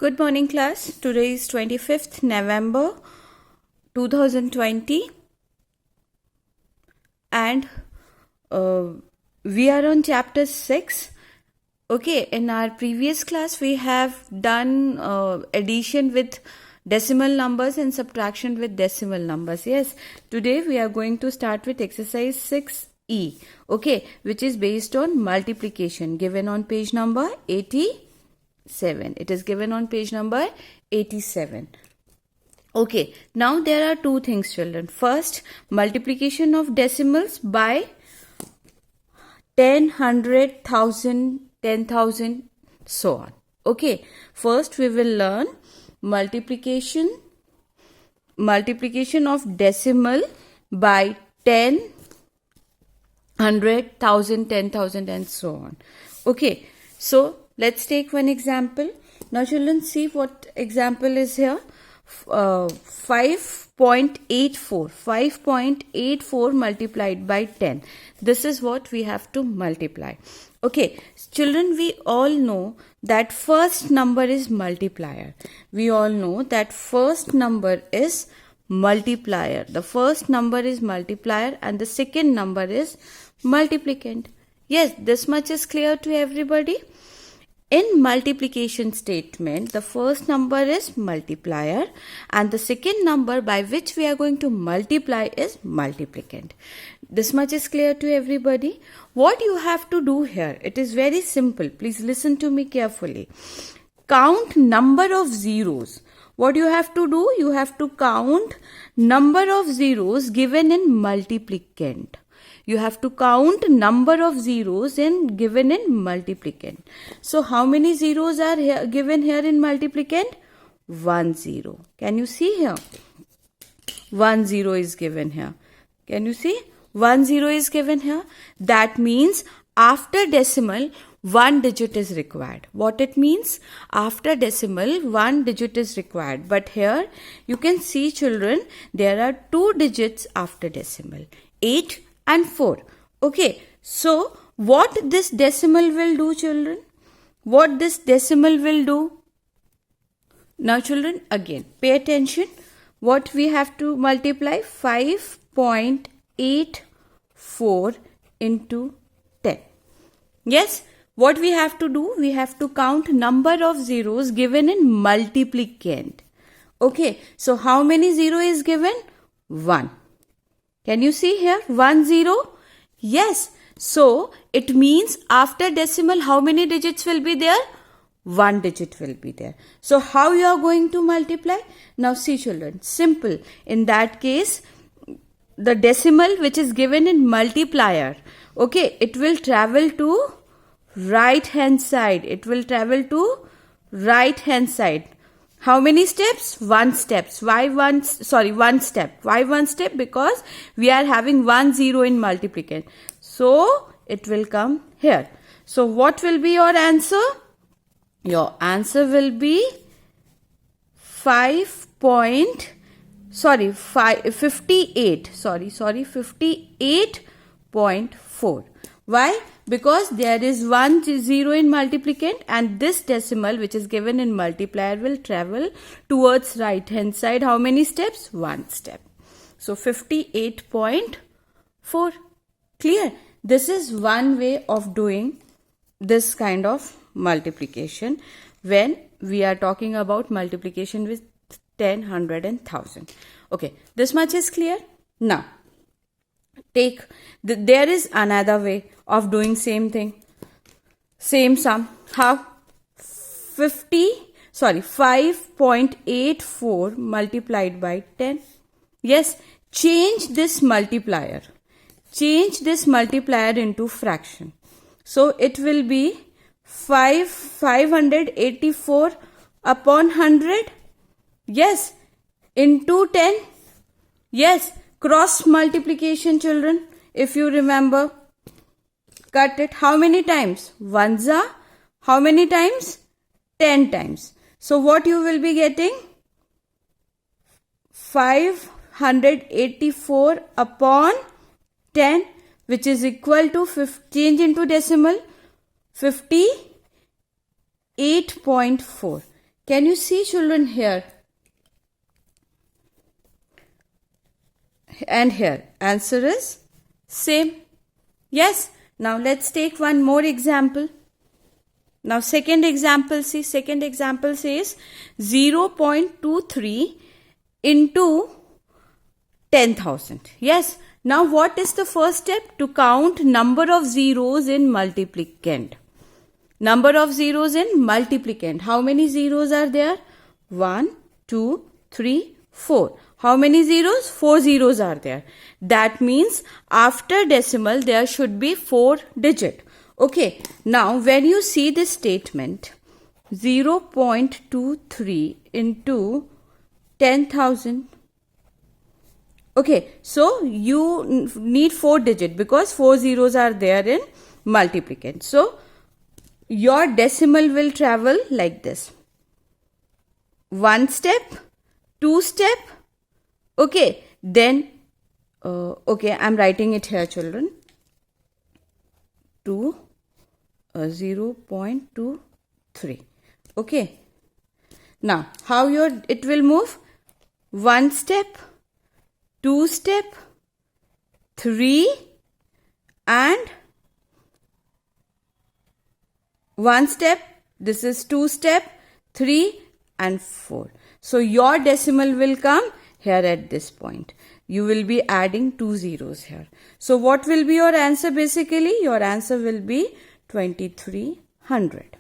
Good morning, class. Today is 25th November 2020 and we are on chapter 6. Okay, in our previous class we have done addition with decimal numbers and subtraction with decimal numbers. Yes, today we are going to start with exercise 6E, okay, which is based on multiplication, given on page number 87. It is given on page number 87. Okay, now there are two things, children. First, multiplication of decimals by 10, 100, 1000, 10,000, so on. Okay, first we will learn multiplication of decimal by 10, 100, 1000, 10,000 and so on. Okay, so let's take one example. Now children, see what example is here. 5.84 multiplied by 10. This is what we have to multiply. Okay, children, we all know that first number is multiplier. We all know that first number is multiplier. The first number is multiplier and the second number is multiplicand. Yes, this much is clear to everybody. In multiplication statement, the first number is multiplier and the second number by which we are going to multiply is multiplicand. This much is clear to everybody. What you have to do here, it is very simple. Please listen to me carefully. Count number of zeros. What you have to do, you have to count number of zeros given in multiplicand. You have to count number of zeros given in multiplicand. So how many zeros are given here in multiplicand? 1 0. Can you see here? 1 0 is given here. Can you see? 1 0 is given here. That means after decimal, 1 digit is required. What it means? After decimal, 1 digit is required. But here you can see, children, there are 2 digits after decimal. 8 and 4. Okay, so what this decimal will do, children? What this decimal will do? Now, children, again, pay attention. What we have to multiply? 5.84 into 10. Yes, what we have to do? We have to count number of zeros given in multiplicand. Okay, so how many zero is given? 1. Can you see here? 1 0? Yes. So, it means after decimal, how many digits will be there? 1 digit will be there. So, how you are going to multiply? Now, see, children, simple. In that case, the decimal which is given in multiplier, okay, it will travel to right hand side. It will travel to right hand side. How many steps? 1 step. Why 1 step? Why 1 step? Because we are having 1 0 in multiplicand. So, it will come here. So, what will be your answer? Your answer will be 58. 58.4. Why? Because there is 1 0 in multiplicand and this decimal which is given in multiplier will travel towards right hand side. How many steps? 1 step. So 58.4. Clear? This is one way of doing this kind of multiplication when we are talking about multiplication with 10, 100 and 1000. Okay, this much is clear? Now, there is another way of doing same thing, same sum. How? 5.84 multiplied by 10. Yes, change this multiplier into fraction. So it will be 584 upon 100. Yes, into 10. Yes, cross multiplication, children. If you remember, cut it. How many times? 1s are. How many times? 10 times. So what you will be getting? 584 upon 10, which is equal to change into decimal 58.4. Can you see, children, here and here? Answer is same. Yes. Now let's take one more example. Now second example, see, second example says 0.23 into 10,000. Yes. Now what is the first step? To count number of zeros in multiplicand. Number of zeros in multiplicand. How many zeros are there? 1, 2, 3, 4. How many zeros? 4 zeros are there. That means after decimal there should be 4 digit. Okay. Now when you see this statement 0.23 into 10,000. Okay. So you need 4 digit because 4 zeros are there in multiplicand. So your decimal will travel like this. 1 step, 2 step. Okay. Then, okay, I'm writing it here, children. 0.23. Okay. Now, how it will move? 1 step, 2 step, 3 and 1 step. This is 2 step, 3 and 4. So your decimal will come here at this point. You will be adding 2 zeros here. So what will be your answer basically? Your answer will be 2300.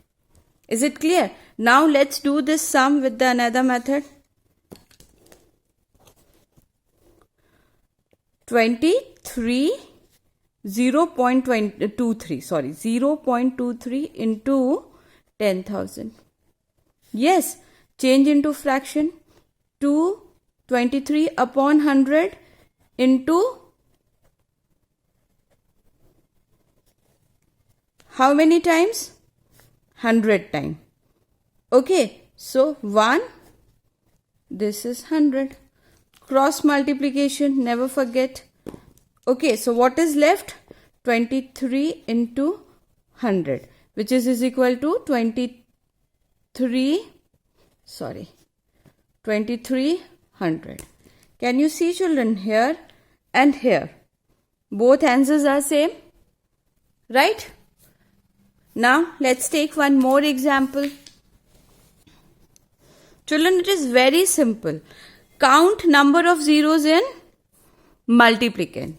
Is it clear? Now let's do this sum with the another method. 0.23 into 10,000. Yes, change into fraction. 23 upon 100 into how many times? 100 times. Okay, so 1, this is 100. Cross multiplication, never forget. Okay, so what is left? 23 into 100, which is equal to 2300. Can you see, children, here and here? Both answers are same, right? Now, let's take one more example. Children, it is very simple. Count number of zeros in multiplicand.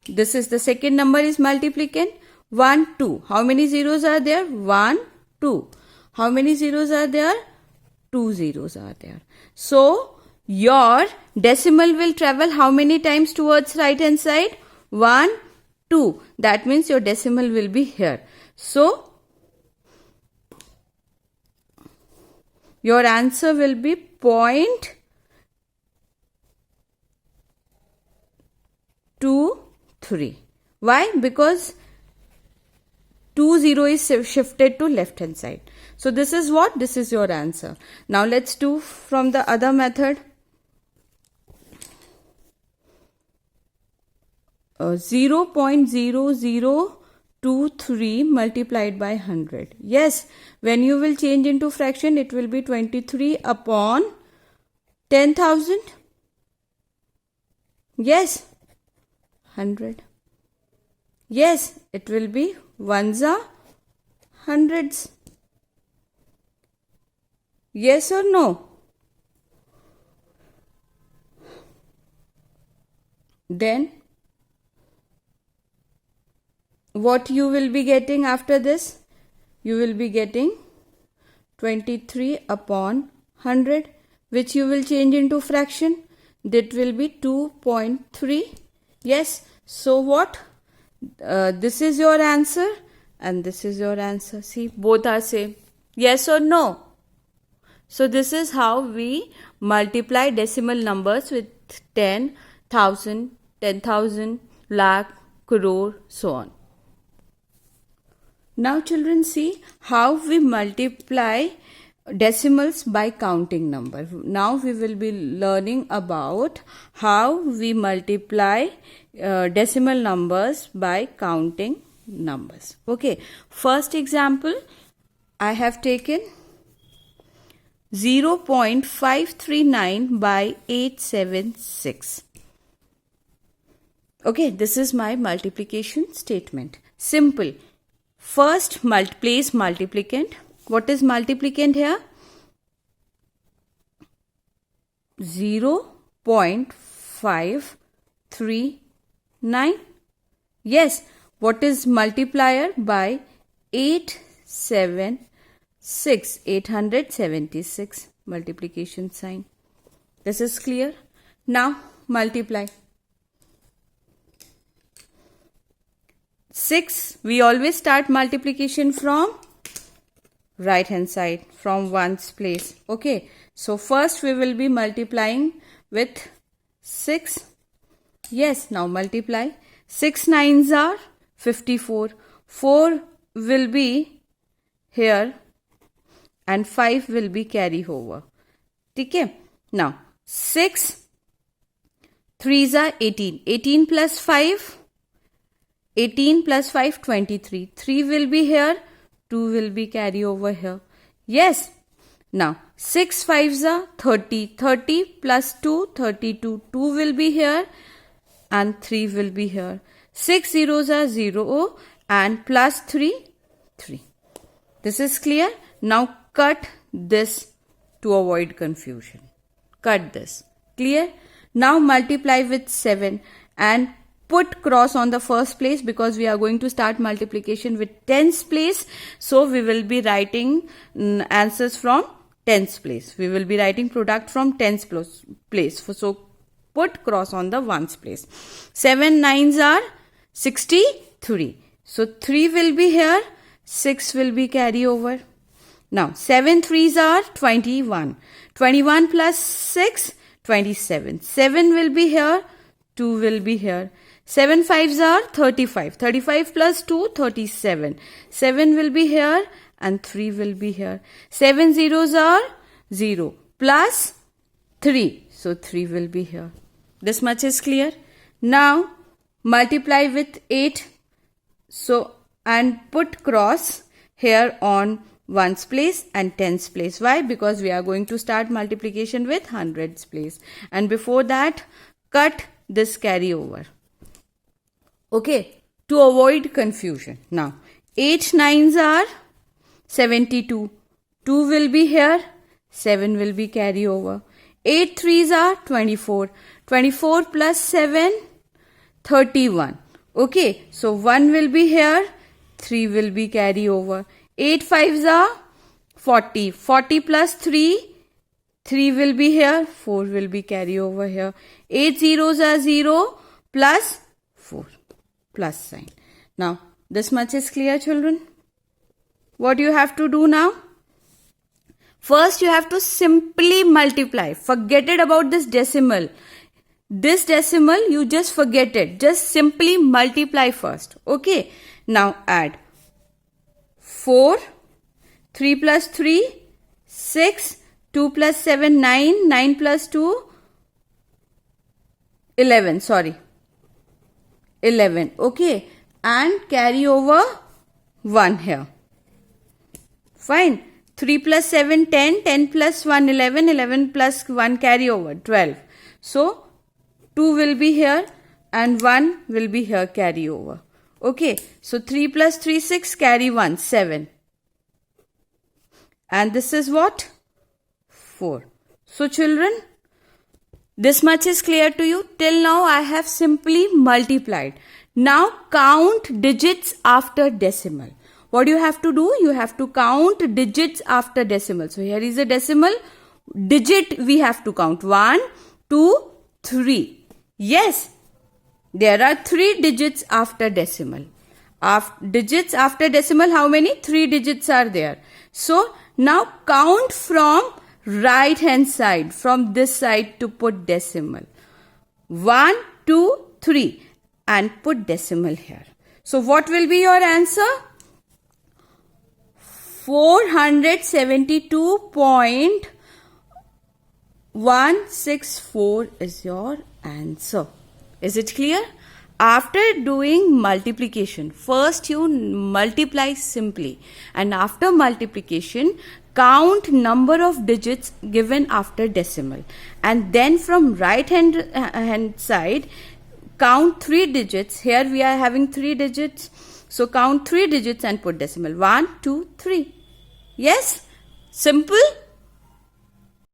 This is the second number is multiplicand. 1, 2. How many zeros are there? 1, 2. How many zeros are there? 2 zeros are there. So, your decimal will travel how many times towards right hand side? 1, 2. That means your decimal will be here. So, your answer will be 0.23. Why? Because 20 is shifted to left hand side. So this is what? This is your answer. Now let's do from the other method. 0.0023 multiplied by 100. Yes, when you will change into fraction, it will be 23 upon 10,000. Yes, 100. Yes, it will be ones are hundreds. Yes or no? Then what you will be getting after this? You will be getting 23 upon 100, which you will change into fraction. That will be 2.3. Yes. So what? This is your answer and this is your answer. See, both are same. Yes or no? So this is how we multiply decimal numbers with 10,000, 10,000, lakh, crore, so on. Now children, see how we multiply decimals by counting number. Now we will be learning about how we multiply decimal numbers by counting numbers. Okay, first example I have taken 0.539 by 876. Okay, this is my multiplication statement. Simple. First, place multiplicand. What is multiplicand here? 0.539. Yes. What is multiplier by 876? 876. Multiplication sign. This is clear. Now multiply. 6. We always start multiplication from right hand side, from ones place. Okay. So first we will be multiplying with 6. Yes. Now multiply. 6 nines are 54. 4 will be here and 5 will be carry over. Okay. Now 6 3s are 18. 18 plus 5. 18 plus 5 23. 3 will be here. 2 will be carry over here. Yes. Now 6 5s are 30. 30 plus 2 32. 2 will be here and 3 will be here. 6 zeros are 0 and plus 3 3. This is clear. Now cut this to avoid confusion. Cut this. Clear? Now multiply with 7 and put cross on the first place because we are going to start multiplication with tens place. So we will be writing answers from tens place. We will be writing product from tens place. So put cross on the ones place. 7 nines are 63. So 3 will be here. 6 will be carry over. Now 7 threes are 21. 21 plus 6 27. 7 will be here. 2 will be here. 7 fives are 35. 35 plus 2 37. 7 will be here and 3 will be here. 7 zeros are 0 plus 3. So 3 will be here. This much is clear. Now multiply with 8. So and put cross here on ones place and tens place. Why? Because we are going to start multiplication with hundreds place. And before that, cut this carry over. Okay, to avoid confusion. Now, 8 nines are 72. 2 will be here. 7 will be carry over. 8 threes are 24. 24 plus 7, 31. Okay, so 1 will be here. 3 will be carry over. 8 fives are 40. 40 plus 3, 3 will be here. 4 will be carry over here. 8 zeros are 0 plus 4. Plus sign. Now, this much is clear, children. What you have to do now? First, you have to simply multiply. Forget it about this decimal. This decimal, you just forget it. Just simply multiply first. Okay. Now, add 4. 3 plus 3, 6. 2 plus 7, 9. 9 plus 2, 11. Sorry. 11. Okay. And carry over 1 here. Fine. 3 plus 7, 10. 10 plus 1, 11. 11 plus 1 carry over 12. So, 2 will be here and 1 will be here carry over. Okay. So, 3 plus 3, 6. Carry 1, 7. And this is what? 4. So, children, this much is clear to you. Till now, I have simply multiplied. Now, count digits after decimal. What you have to do? You have to count digits after decimal. So, here is a decimal. Digit we have to count. 1, 2, 3. Yes, there are 3 digits after decimal. Digits after decimal, how many? 3 digits are there. So, now count from right hand side, from this side to put decimal. 1, 2, 3 and put decimal here. So what will be your answer? 472.164 is your answer. Is it clear? After doing multiplication, first you multiply simply and after multiplication, count number of digits given after decimal, and then from right hand side count 3 digits. Here we are having 3 digits, so count 3 digits and put decimal. 1 2 3. Yes, simple.